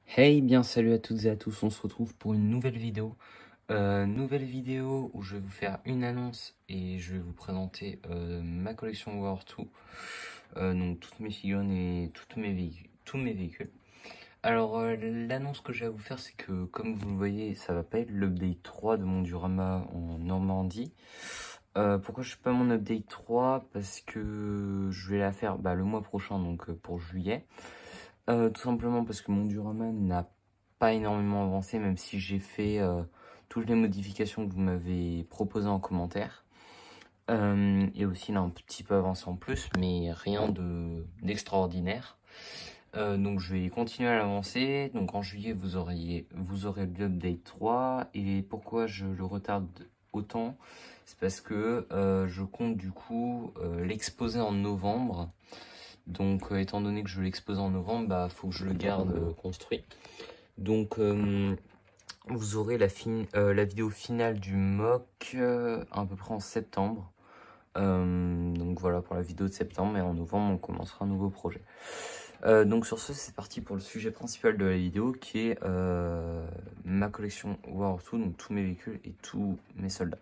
Hey, bien salut à toutes et à tous, on se retrouve pour une nouvelle vidéo. Nouvelle vidéo où je vais vous faire une annonce et je vais vous présenter ma collection War 2. Donc toutes mes figurines et tous mes véhicules. Alors l'annonce que j'ai à vous faire, c'est que comme vous le voyez, ça va pas être l'update 3 de mon diorama en Normandie. Pourquoi je fais pas mon update 3? Parce que je vais la faire le mois prochain, donc pour juillet. Tout simplement parce que mon diorama n'a pas énormément avancé, même si j'ai fait toutes les modifications que vous m'avez proposées en commentaire. Et aussi, il a un petit peu avancé en plus, mais rien d'extraordinaire. Donc je vais continuer à l'avancer. Donc en juillet, vous aurez l'update 3. Et pourquoi je le retarde autant? C'est parce que je compte du coup l'exposer en novembre. Donc étant donné que je vais l'exposer en novembre, faut que je le garde construit. Donc vous aurez la vidéo finale du mock à peu près en septembre. Donc voilà pour la vidéo de septembre, et en novembre on commencera un nouveau projet. Donc sur ce, c'est parti pour le sujet principal de la vidéo, qui est ma collection War 2, donc tous mes véhicules et tous mes soldats.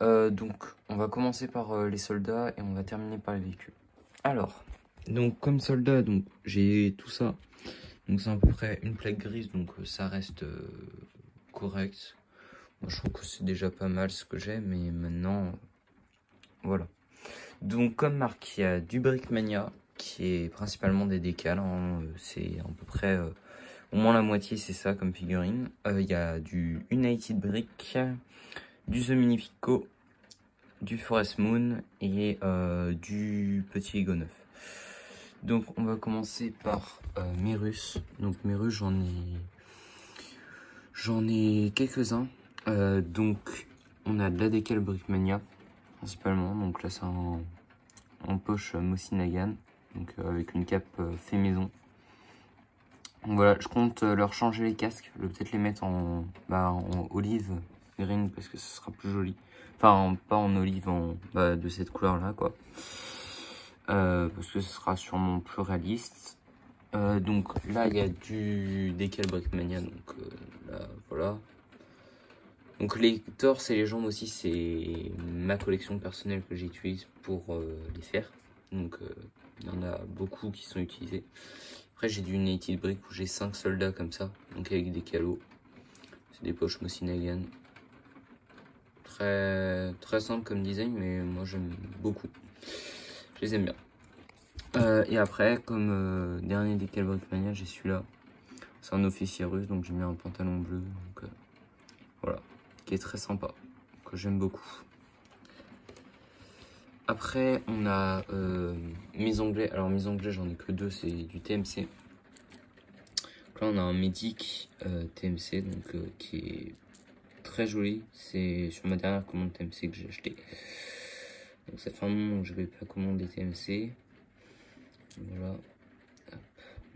Donc on va commencer par les soldats et on va terminer par les véhicules. Alors, donc comme soldat, donc j'ai tout ça. Donc c'est à peu près une plaque grise, donc ça reste correct. Moi, je trouve que c'est déjà pas mal ce que j'ai, mais maintenant, voilà. Donc comme marque, il y a du Brickmania, qui est principalement des décals, hein. C'est à peu près au moins la moitié, c'est ça comme figurine. Il y a du United Brick, du The Minifico, du Forest Moon et du petit Ego 9. Donc on va commencer par mes Russes. Donc mes Russes, j'en ai quelques-uns. Donc on a de la décale Brickmania principalement. Donc là c'est en poche Mossy Nagant, donc avec une cape fait maison. Donc voilà, je compte leur changer les casques. Je vais peut-être les mettre en olive green parce que ce sera plus joli. Enfin pas en olive, de cette couleur là quoi. Parce que ce sera sûrement plus réaliste. Donc là il y a du décal Brickmania, donc là voilà. Donc les torses et les jambes aussi, c'est ma collection personnelle que j'utilise pour les faire. Donc il y en a beaucoup qui sont utilisés. Après j'ai du United Brick où j'ai 5 soldats comme ça, donc avec des calots. C'est des poches Mossy Nagant. Très, très simple comme design, mais moi j'aime beaucoup. Je les aime bien. Et après, comme dernier décal Brickmania, j'ai celui-là. C'est un officier russe, donc j'ai mis un pantalon bleu. Donc voilà, qui est très sympa, que j'aime beaucoup. Après, on a mes anglais. Alors mes anglais, j'en ai que deux, c'est du TMC. Donc là, on a un Medic TMC, donc qui est très joli. C'est sur ma dernière commande TMC que j'ai acheté. Donc ça fait un moment que je vais pas commander TMC. Voilà. Hop.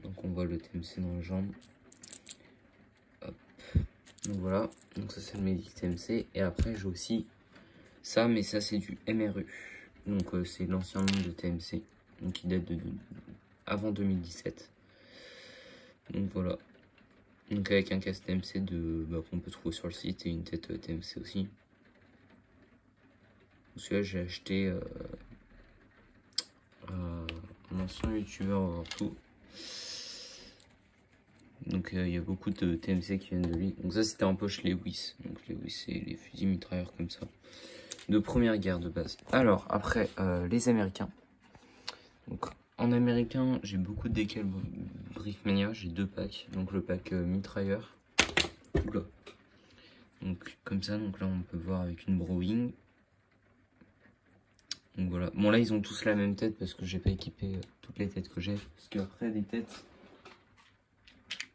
Donc on voit le TMC dans les jambes. Hop. Donc voilà. Donc ça c'est le Medic TMC. Et après j'ai aussi ça, mais ça c'est du MRU. Donc c'est l'ancien nom de TMC. Donc qui date de avant 2017. Donc voilà. Donc avec un casque TMC qu'on peut trouver sur le site et une tête TMC aussi. Celui-là j'ai acheté un ancien youtubeur tout. Donc il y a beaucoup de TMC qui viennent de lui. Donc ça c'était en poche Lewis. Donc Lewis c'est les fusils mitrailleurs comme ça. De première guerre de base. Alors après les Américains. Donc en américain j'ai beaucoup de décals Brickmania. J'ai 2 packs. Donc le pack mitrailleur. Oula. Donc comme ça, donc là on peut voir avec une Browning. Donc voilà. Bon là ils ont tous la même tête parce que j'ai pas équipé toutes les têtes que j'ai. Parce qu'après des têtes,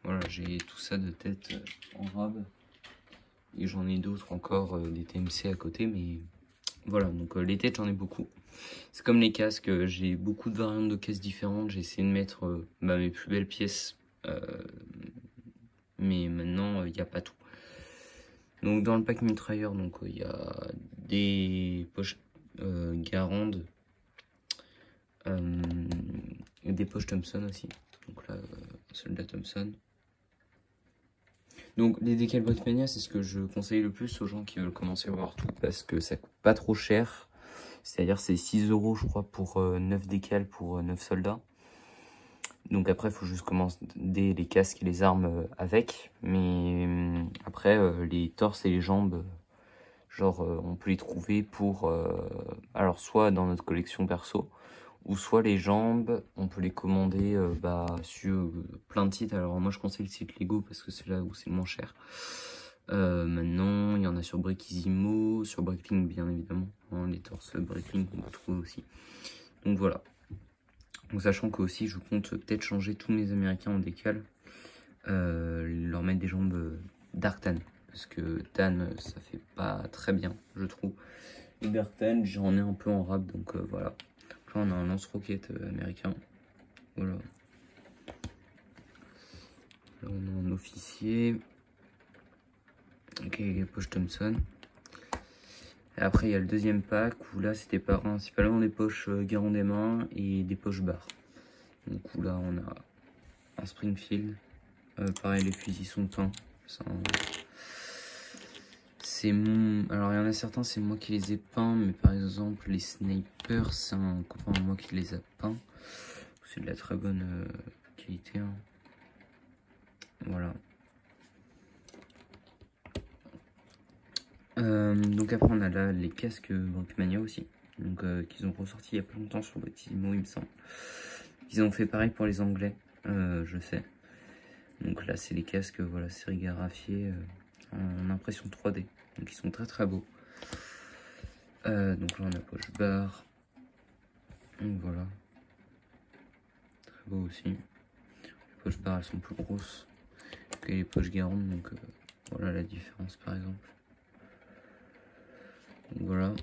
voilà, j'ai tout ça de tête en rab. Et j'en ai d'autres encore, des TMC à côté, mais voilà, donc les têtes j'en ai beaucoup. C'est comme les casques, j'ai beaucoup de variantes de casques différentes. J'ai essayé de mettre mes plus belles pièces, mais maintenant il n'y a pas tout. Donc dans le pack mitrailleur, donc il y a des poches Garand, et des poches Thompson aussi. Donc là, soldat Thompson. Donc les décals Brickmania, c'est ce que je conseille le plus aux gens qui veulent commencer à voir tout, parce que ça coûte pas trop cher. C'est-à-dire c'est 6 € je crois pour 9 décals pour 9 soldats. Donc après il faut juste commencer les casques et les armes avec. Mais après les torses et les jambes, genre on peut les trouver pour... alors soit dans notre collection perso, ou soit les jambes, on peut les commander sur plein de sites. Alors moi je conseille le site Lego parce que c'est là où c'est le moins cher. Maintenant il y en a sur Brickisimo, sur Bricklink bien évidemment, hein, les torses Bricklink on peut trouver aussi. Donc voilà. Donc sachant que aussi je compte peut-être changer tous mes américains en décal, leur mettre des jambes Dark Tan, parce que Tan ça fait pas très bien je trouve. Et Dark Tan j'en ai un peu en rab, donc voilà. Là on a un lance-roquette américain, voilà. Là on a un officier, ok, les poches Thompson. Et après il y a le deuxième pack où là c'était principalement des poches garant des mains et des poches barres. Donc où là on a un Springfield, pareil les fusils sont peints. C'est mon... Alors il y en a certains c'est moi qui les ai peints, mais par exemple les snipers c'est un copain à moi qui les a peints. C'est de la très bonne qualité, hein. Voilà. Donc après on a là les casques Brickmania aussi, donc qu'ils ont ressorti il y a pas longtemps sur Brickisimo il me semble. Ils ont fait pareil pour les anglais, je sais. Donc là c'est les casques voilà sérigraphiés en impression 3D, donc ils sont très très beaux. Donc là on a poche barre, donc voilà, très beau aussi. Les poches barres elles sont plus grosses que les poches Garand, donc voilà la différence par exemple. Donc voilà.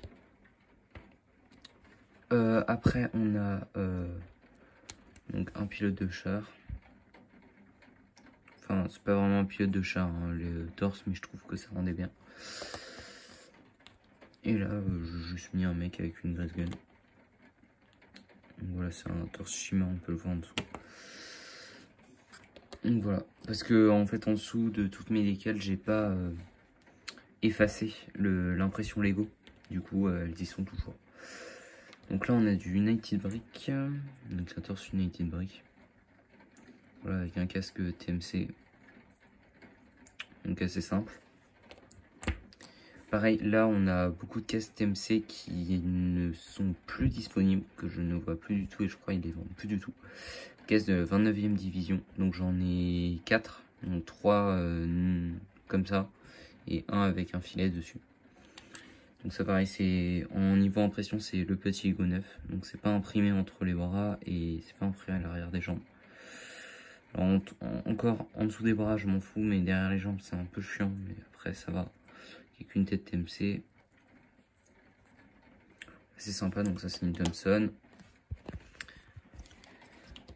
Après on a donc un pilote de char. Enfin c'est pas vraiment un pilote de char, hein, le torse, mais je trouve que ça rendait bien. Et là j'ai juste mis un mec avec une grace gun. Donc voilà, c'est un torse Shima, on peut le voir en dessous. Donc voilà, parce que en fait en dessous de toutes mes décales j'ai pas effacé l'impression Lego, du coup elles y sont toujours. Donc là on a du United Brick, donc un torse United Brick, voilà, avec un casque TMC, donc assez simple. Pareil, là on a beaucoup de casques TMC qui ne sont plus disponibles, que je ne vois plus du tout, et je crois qu'ils les vendent plus du tout. Caisse de 29e division, donc j'en ai 4, donc 3 comme ça, et un avec un filet dessus. Donc ça pareil, c'est en niveau impression, c'est le petit Ego 9, donc c'est pas imprimé entre les bras et c'est pas imprimé à l'arrière des jambes. Alors encore en dessous des bras je m'en fous, mais derrière les jambes c'est un peu chiant, mais après ça va. Il n'y a qu'une tête TMC, c'est sympa. Donc ça c'est une Thompson,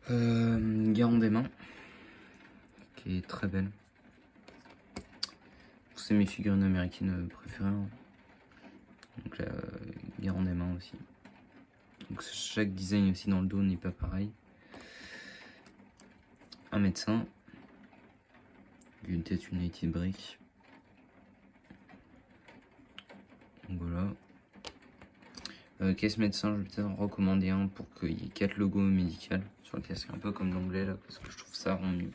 Garand des mains qui est très belle. C'est mes figurines américaines préférées, hein. Donc là, Garand des mains aussi. Donc chaque design aussi dans le dos n'est pas pareil. Un médecin, une tête United Brick. Donc voilà. Caisse médecin, je vais peut-être en recommander un pour qu'il y ait 4 logos médicaux sur le casque, un peu comme l'anglais là, parce que je trouve ça rend mieux.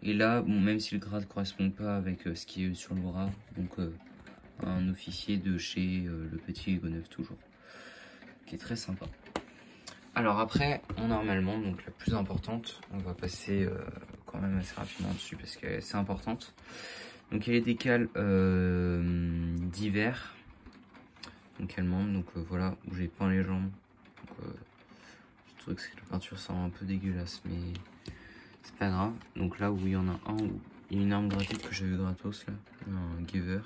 Et là, bon, même si le grade ne correspond pas avec ce qui est sur le bras, donc un officier de chez le petit Ego 9 toujours, qui est très sympa. Alors après, normalement, donc la plus importante, on va passer quand même assez rapidement dessus parce qu'elle est assez importante. Donc il y a les décals d'hiver, donc allemandes, donc voilà, où j'ai peint les jambes. Je trouve que la peinture sent un peu dégueulasse, mais c'est pas grave. Donc là où il y en a un, où il y a une arme gratuite que j'ai eu gratos là, un Giver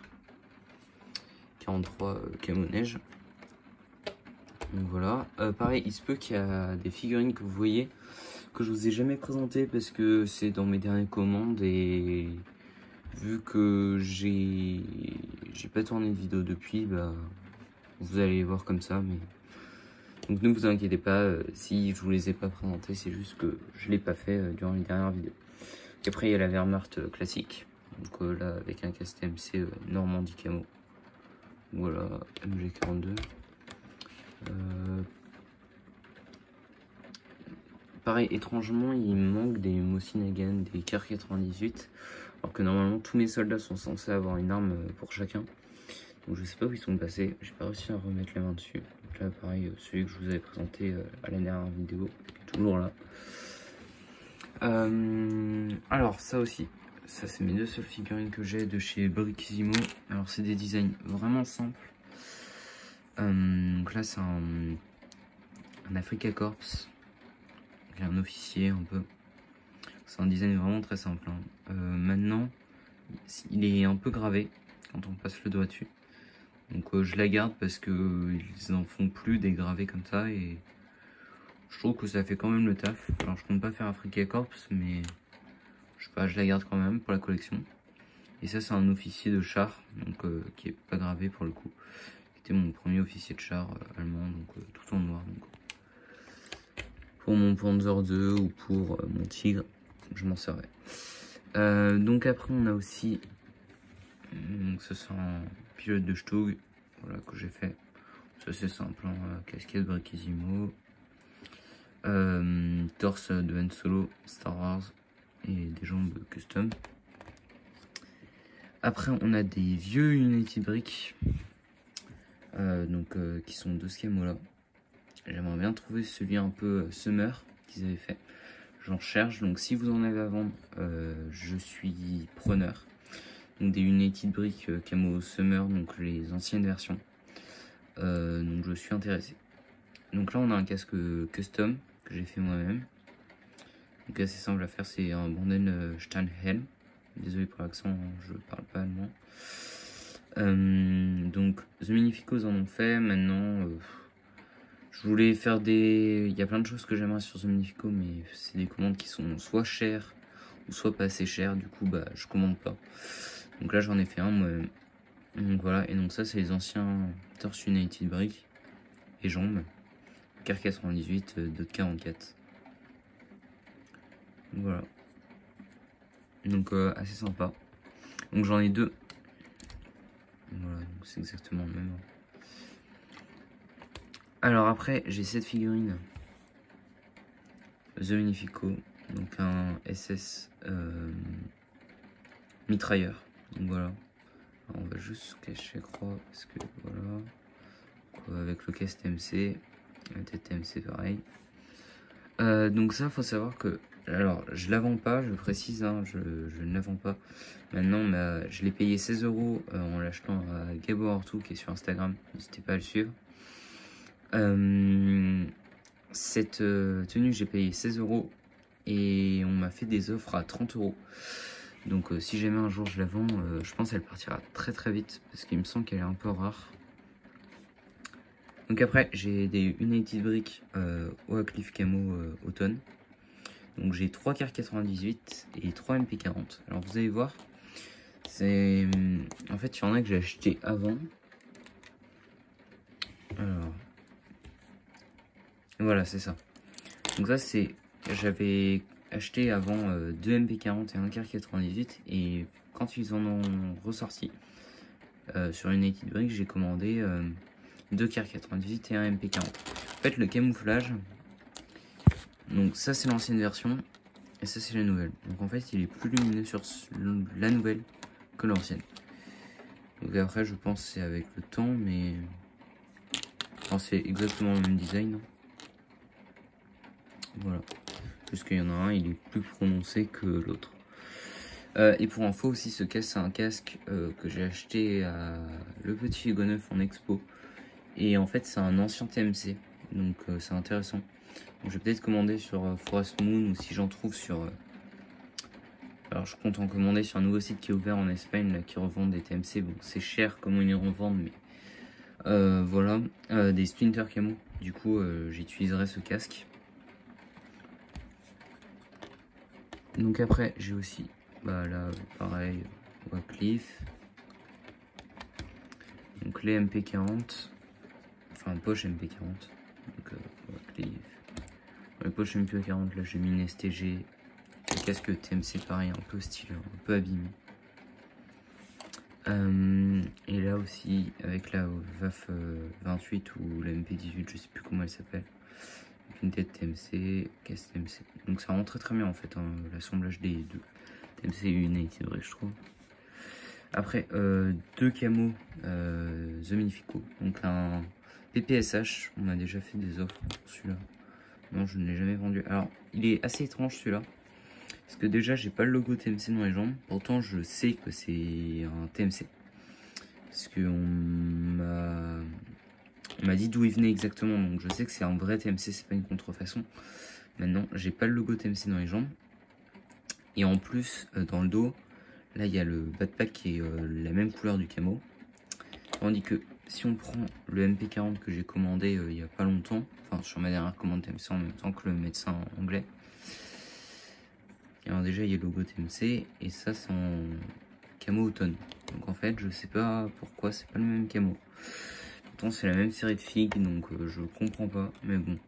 43 camo neige. Donc voilà, pareil, il se peut qu'il y a des figurines que vous voyez que je vous ai jamais présentées parce que c'est dans mes dernières commandes, et vu que j'ai pas tourné de vidéo depuis, bah vous allez les voir comme ça. Mais donc ne vous inquiétez pas si je vous les ai pas présentées, c'est juste que je l'ai pas fait durant les dernières vidéos. Et après il y a la Wehrmacht classique, Donc là avec un casque TMC Normandie Camo. Voilà, MG42. Pareil, étrangement, il me manque des Mosin Nagant, des Kar 98. Alors que normalement, tous mes soldats sont censés avoir une arme pour chacun. Donc je sais pas où ils sont passés. J'ai pas réussi à remettre la main dessus. Donc là, pareil, celui que je vous avais présenté à la dernière vidéo, est toujours là. Alors, ça aussi. Ça, c'est mes deux seules figurines que j'ai de chez Brickissimo. Alors, c'est des designs vraiment simples. Donc là, c'est un Africa Corps. Un officier un peu. C'est un design vraiment très simple. Hein. Maintenant, il est un peu gravé quand on passe le doigt dessus. Donc je la garde parce que ils en font plus des gravés comme ça et je trouve que ça fait quand même le taf. Alors je compte pas faire Africa Corps, mais je sais pas, je la garde quand même pour la collection. Et ça c'est un officier de char, donc qui est pas gravé pour le coup. C'était mon premier officier de char allemand, donc tout en noir. Donc, pour mon Panzer 2 ou pour mon Tigre, je m'en servais. Donc après on a aussi, donc ça c'est un pilote de Stug, voilà, que j'ai fait. Ça c'est simple, hein, casquette Brickissimo, torse de Han Solo, Star Wars et des jambes custom. Après on a des vieux United Brick, qui sont de ce camo là. J'aimerais bien trouver celui un peu Summer qu'ils avaient fait. J'en cherche, donc si vous en avez à vendre, je suis preneur. Donc des United Brick camo Summer, donc les anciennes versions. Donc je suis intéressé. Donc là on a un casque custom que j'ai fait moi-même. Donc assez simple à faire, c'est un Banden Steinhelm. Désolé pour l'accent, hein, je parle pas allemand. Donc The Minificos en ont fait. Maintenant je voulais faire des... Il y a plein de choses que j'aimerais sur The Minifico, mais c'est des commandes qui sont soit chères ou soit pas assez chères. Du coup, bah, je commande pas. Donc là, j'en ai fait un moi-même. Donc voilà, et donc ça, c'est les anciens Torse United Brick et jambes. Kar 98, Dot 44. Donc voilà. Donc assez sympa. Donc j'en ai deux. Voilà, donc c'est exactement le même. Alors après, j'ai cette figurine The Minifico, donc un SS mitrailleur. Donc voilà. Alors, on va juste se cacher, je crois, parce que voilà. Quoi, avec le casque TMC, la tête TMC pareil. Donc ça, faut savoir que, alors je la vends pas, je précise, hein, je ne la vends pas. Maintenant, je l'ai payé 16 € en l'achetant à Gabo Hortou qui est sur Instagram. N'hésitez pas à le suivre. Cette tenue, j'ai payé 16 € et on m'a fait des offres à 30 €. Donc si jamais un jour je la vends, je pense qu'elle partira très très vite parce qu'il me semble qu'elle est un peu rare. Donc après, j'ai des United Brick Oakleaf Camo automne. Donc j'ai 3 Kar 98 et 3 MP40. Alors vous allez voir, c'est... En fait, il y en a que j'ai acheté avant. Alors... Voilà, c'est ça. Donc ça, c'est... J'avais acheté avant 2 MP40 et 1 Kar 98. Et quand ils en ont ressorti sur United Brick, j'ai commandé 2 Kar 98 et 1 MP40. En fait, le camouflage... Donc ça c'est l'ancienne version et ça c'est la nouvelle. Donc en fait il est plus lumineux sur la nouvelle que l'ancienne. Donc après je pense c'est avec le temps, mais enfin, c'est exactement le même design. Voilà. Juste qu'il y en a un, il est plus prononcé que l'autre. Et pour info aussi, ce casque c'est un casque que j'ai acheté à Le Petit Figo Neuf en expo. Et en fait c'est un ancien TMC. Donc c'est intéressant. Donc, je vais peut-être commander sur Forest Moon ou si j'en trouve sur... Alors je compte en commander sur un nouveau site qui est ouvert en Espagne là, qui revend des TMC. Bon c'est cher comment ils les revendent mais voilà. Des Splinter Camo. Du coup j'utiliserai ce casque. Donc après j'ai aussi bah là pareil Oakleaf. Donc les MP40. Enfin poche MP40. Donc Oakleaf. Les poches MP40, là j'ai mis une STG, le casque TMC pareil, un peu stylé, un peu abîmé. Et là aussi, avec la VAF 28 ou la MP18, je sais plus comment elle s'appelle. Avec une tête TMC, caisse TMC. Donc ça rend très bien en fait, hein, l'assemblage des deux. TMC et United Break, je trouve. Après, deux camos The Magnifico. Donc un PPSH, on a déjà fait des offres pour celui-là. Non, je ne l'ai jamais vendu. Alors, il est assez étrange celui-là. Parce que déjà, j'ai pas le logo TMC dans les jambes. Pourtant, je sais que c'est un TMC. Parce que on m'a dit d'où il venait exactement. Donc, je sais que c'est un vrai TMC, c'est pas une contrefaçon. Maintenant, j'ai pas le logo TMC dans les jambes. Et en plus, dans le dos, là, il y a le backpack qui est la même couleur du camo. Tandis que si on prend le MP40 que j'ai commandé il y a pas longtemps, enfin sur ma dernière commande TMC en même temps que le médecin anglais. Alors déjà il y a le logo TMC et ça c'est en camo automne. Donc en fait je sais pas pourquoi c'est pas le même camo. Pourtant c'est la même série de figues donc je comprends pas. Mais bon,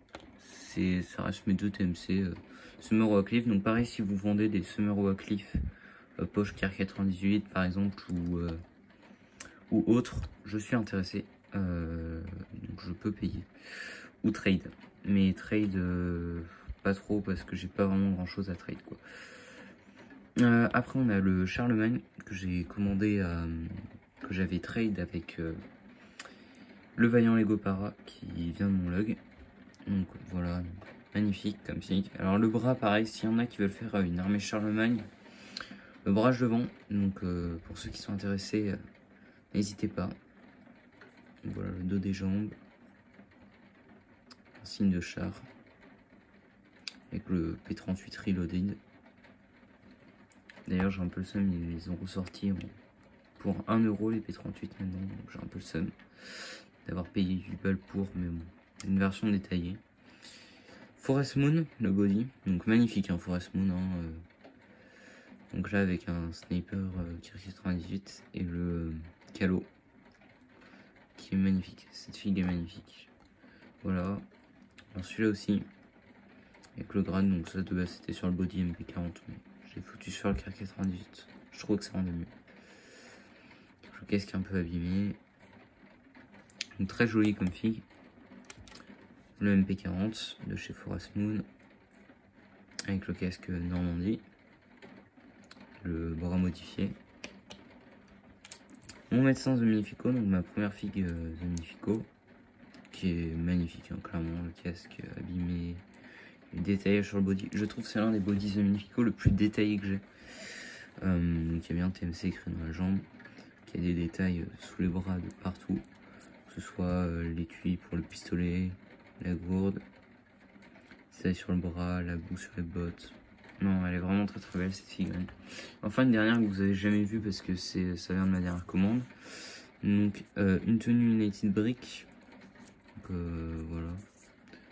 ça reste mes deux TMC Summer Wycliffe. Donc pareil si vous vendez des Summer Wycliffe poche Car 98 par exemple ou autre, je suis intéressé, donc je peux payer, ou trade, mais trade pas trop parce que j'ai pas vraiment grand chose à trade quoi. Après on a le Charlemagne que j'ai commandé, que j'avais trade avec le Vaillant Lego Para qui vient de mon log, donc voilà, magnifique comme signe. Alors le bras pareil, s'il y en a qui veulent faire une armée Charlemagne, le bras je le vends, donc pour ceux qui sont intéressés, n'hésitez pas. Voilà le dos des jambes. Un signe de char. Avec le P38 Reloaded. D'ailleurs j'ai un peu le seum, ils les ont ressortis pour 1 € les P38 maintenant. Donc j'ai un peu le seum d'avoir payé 8 balles pour, mais bon. Une version détaillée. Forest Moon, le body. Donc magnifique hein, Forest Moon. Hein, donc là avec un sniper Car 98 et le Calo qui est magnifique, cette figue est magnifique. Voilà, alors celui-là aussi avec le grade, donc ça de base c'était sur le body MP40 mais j'ai foutu sur le Car 98, je trouve que ça rendait mieux. Le casque est un peu abîmé, donc très joli comme figue. Le MP40 de chez Forest Moon avec le casque Normandie, le bras modifié. Mon médecin The Magnifico, donc ma première figue The Magnifico, qui est magnifique, hein, clairement, le casque abîmé, les détaillage sur le body. Je trouve que c'est l'un des body The Magnifico le plus détaillé que j'ai. Donc il y a bien TMC écrit dans la jambe, qui a des détails sous les bras de partout, que ce soit l'étui pour le pistolet, la gourde, ça sur le bras, la boue sur les bottes. Non, elle est vraiment très belle cette figurine. Enfin une dernière que vous avez jamais vue parce que ça vient de ma dernière commande. Donc une tenue United Break, donc voilà,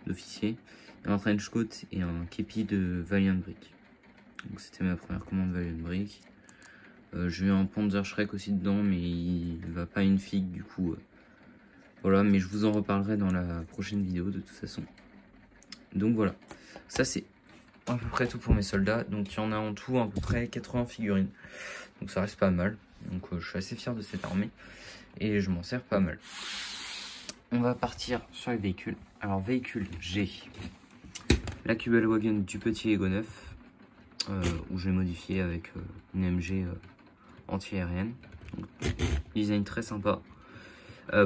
d'officier, un trench coat et un képi de Valiant Brick. Donc c'était ma première commande Valiant Brick. J'ai eu un Panzer Shrek aussi dedans mais il va pas une figue du coup. Voilà, mais je vous en reparlerai dans la prochaine vidéo de toute façon. Donc voilà, ça c'est à peu près tout pour mes soldats. Donc il y en a en tout à peu près 80 figurines. Donc ça reste pas mal. Donc je suis assez fier de cette armée. Et je m'en sers pas mal. On va partir sur les véhicules. Alors véhicule, j'ai la Kubelwagen du petit Ego 9. Où je l'ai modifié avec une MG anti-aérienne. Design très sympa.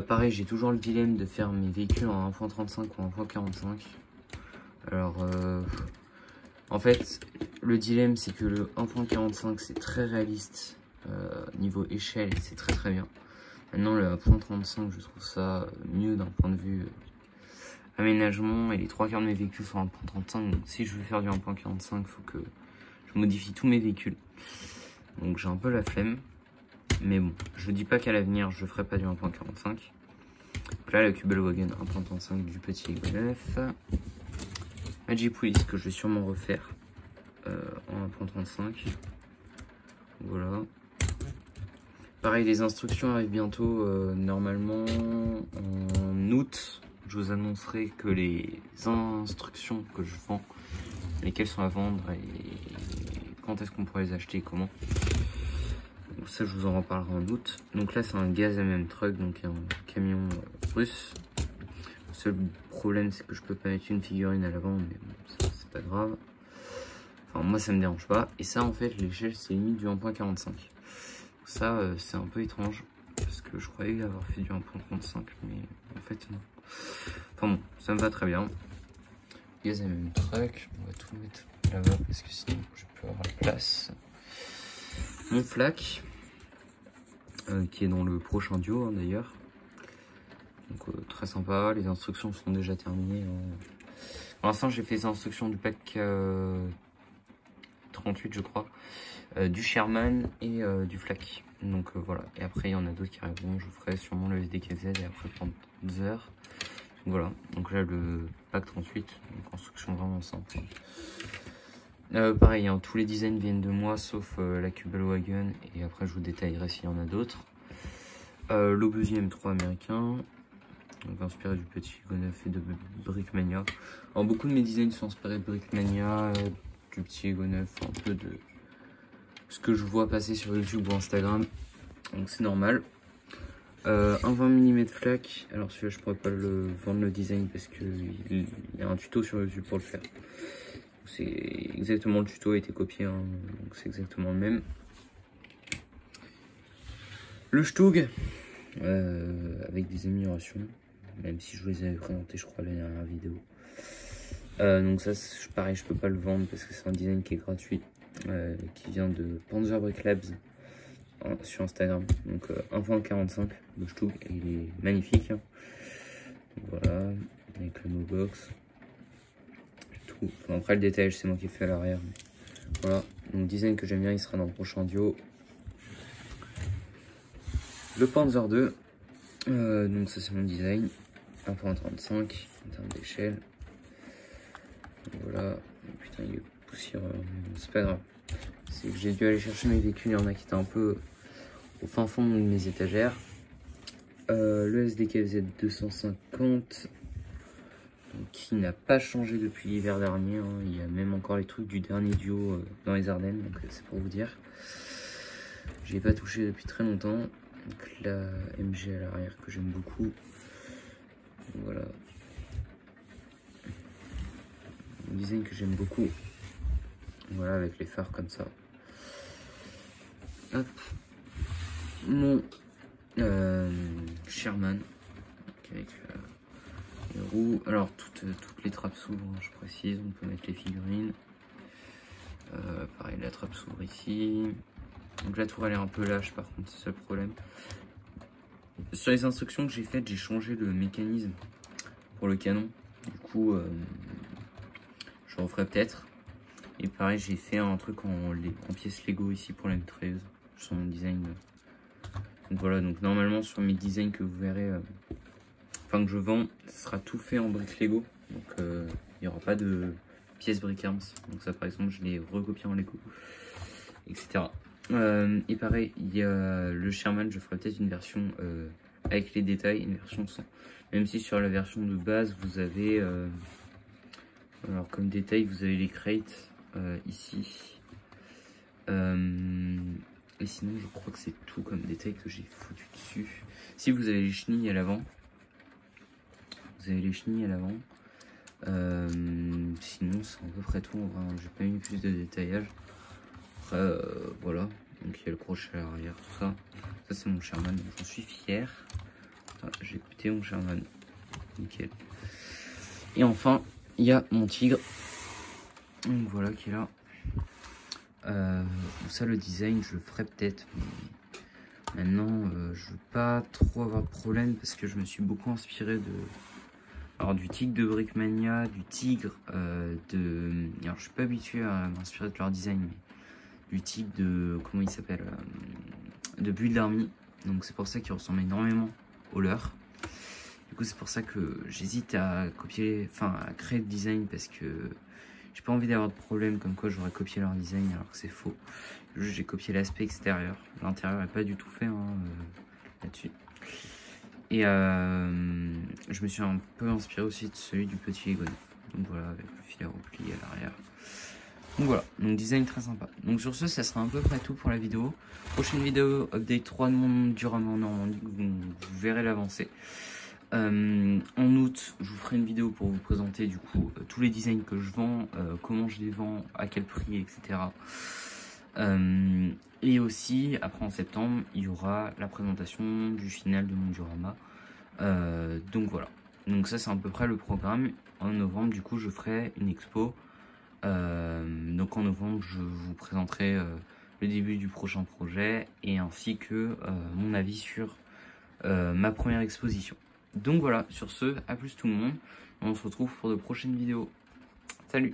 Pareil, j'ai toujours le dilemme de faire mes véhicules en 1.35 ou en 1.45. Alors... en fait, le dilemme c'est que le 1.45 c'est très réaliste niveau échelle et c'est très bien. Maintenant le 1.35 je trouve ça mieux d'un point de vue aménagement et les 3/4 de mes véhicules sont 1.35. Donc si je veux faire du 1.45 il faut que je modifie tous mes véhicules. Donc j'ai un peu la flemme. Mais bon, je dis pas qu'à l'avenir je ferai pas du 1.45. Donc là la Kubelwagen 1.35 du petit Ego 9. La Jeep Police que je vais sûrement refaire en 1.35. Voilà. Pareil, les instructions arrivent bientôt, normalement en août. Je vous annoncerai que les instructions que je vends, lesquelles sont à vendre et quand est-ce qu'on pourrait les acheter et comment. Ça, je vous en reparlerai en août. Donc là, c'est un Gaz MM Truck, donc un camion russe. Le seul problème, c'est que je peux pas mettre une figurine à l'avant, mais bon, c'est pas grave. Enfin, moi, ça me dérange pas. Et ça, en fait, l'échelle, c'est limite du 1.45. Ça, c'est un peu étrange, parce que je croyais avoir fait du 1.35, mais en fait, non. Enfin bon, ça me va très bien. Gaz MM Truck, on va tout mettre là-bas, parce que sinon, je peux avoir la place. Mon flac, qui est dans le prochain duo, hein, d'ailleurs. Donc très sympa, les instructions sont déjà terminées. Pour l'instant, j'ai fait les instructions du pack 38, je crois, du Sherman et du Flak. Donc voilà, et après il y en a d'autres qui arriveront. Je ferai sûrement le SDKZ et après prendre 2 heures. Donc, voilà, donc là le pack 38, une construction vraiment simple. Pareil, hein, tous les designs viennent de moi sauf la Kubelwagen, et après je vous détaillerai s'il y en a d'autres. L'Obusier M3 américain, donc inspiré du petit Ego 9 et de Brickmania. Alors beaucoup de mes designs sont inspirés de Brickmania, du petit Ego 9, un peu de ce que je vois passer sur YouTube ou Instagram, donc c'est normal. Un 20 mm flac, alors celui-là je pourrais pas le vendre le design parce qu'il y a un tuto sur YouTube pour le faire. C'est exactement le tuto a été copié, hein, donc c'est exactement le même. Le Stug, avec des améliorations, même si je vous les avais présentés je crois la dernière vidéo. Donc ça pareil, je peux pas le vendre parce que c'est un design qui est gratuit, qui vient de Panzer Brick Labs sur Instagram. Donc 1.45 le Stug, il est magnifique, hein. Voilà, avec le Mobox. Enfin, après le détail c'est moi qui ai fait à l'arrière. Voilà, donc design que j'aime bien, il sera dans le prochain duo. Le Panzer 2, donc ça c'est mon design, 1.35 en termes d'échelle. Voilà, putain il est poussiéreux, c'est pas grave. C'est que j'ai dû aller chercher mes véhicules, il y en a qui étaient un peu au fin fond de mes étagères. Le SDKZ 250. Qui n'a pas changé depuis l'hiver dernier, hein. Il y a même encore les trucs du dernier duo dans les Ardennes, donc c'est pour vous dire. J'ai pas touché depuis très longtemps. Donc la MG à l'arrière que j'aime beaucoup. Donc, voilà. Un design que j'aime beaucoup. Voilà, avec les phares comme ça. Hop. Mon Sherman. Avec les roues. Alors toutes les trappes s'ouvrent, hein, je précise. On peut mettre les figurines. Pareil, la trappe s'ouvre ici. Donc la tour elle est un peu lâche par contre, c'est ça le problème. Sur les instructions que j'ai faites, j'ai changé le mécanisme pour le canon. Du coup, je referai peut-être. Et pareil, j'ai fait un truc en pièces Lego ici pour la mitrailleuse. Sur mon design. Donc voilà, donc normalement sur mes designs que vous verrez, enfin que je vends, ce sera tout fait en briques Lego. Donc il n'y aura pas de pièces Brick Arms. Donc ça par exemple, je l'ai recopié en Lego, etc. Et pareil, il y a le Sherman, je ferai peut-être une version avec les détails, une version sans. Même si sur la version de base, vous avez, alors comme détail, vous avez les crates ici. Et sinon, je crois que c'est tout comme détail que j'ai foutu dessus. Si vous avez les chenilles à l'avant, sinon, c'est à peu près tout. J'ai pas mis plus de détaillage. Après, voilà. Donc il y a le crochet à l'arrière, tout ça. Ça c'est mon Sherman, j'en suis fier. J'ai écouté mon Sherman. Nickel. Et enfin, il y a mon Tigre. Donc voilà qui est là. Ça le design, je le ferai peut-être. Maintenant, je veux pas trop avoir de problème parce que je me suis beaucoup inspiré du Tigre de Brickmania, du Tigre alors je suis pas habitué à m'inspirer de leur design, mais du Tigre de, comment il s'appelle, de Build Army. Donc c'est pour ça qu'il ressemble énormément au leur. Du coup c'est pour ça que j'hésite à copier, enfin à créer le design, parce que j'ai pas envie d'avoir de problème comme quoi j'aurais copié leur design alors que c'est faux. Juste j'ai copié l'aspect extérieur, l'intérieur n'est pas du tout fait là-dessus. Et je me suis un peu inspiré aussi de celui du petit Egon. Donc voilà, avec le filet replié à l'arrière. Donc voilà, donc design très sympa. Donc sur ce, ça sera à peu près tout pour la vidéo. Prochaine vidéo, update 3 de mon diorama en Normandie, vous verrez l'avancée. En août, je vous ferai une vidéo pour vous présenter du coup tous les designs que je vends, comment je les vends, à quel prix, etc. Et aussi, après en septembre, il y aura la présentation du final de mon diorama. Donc voilà, donc ça c'est à peu près le programme. En novembre, du coup, je ferai une expo. Donc en novembre, je vous présenterai le début du prochain projet et ainsi que mon avis sur ma première exposition. Donc voilà, sur ce, à plus tout le monde. On se retrouve pour de prochaines vidéos. Salut!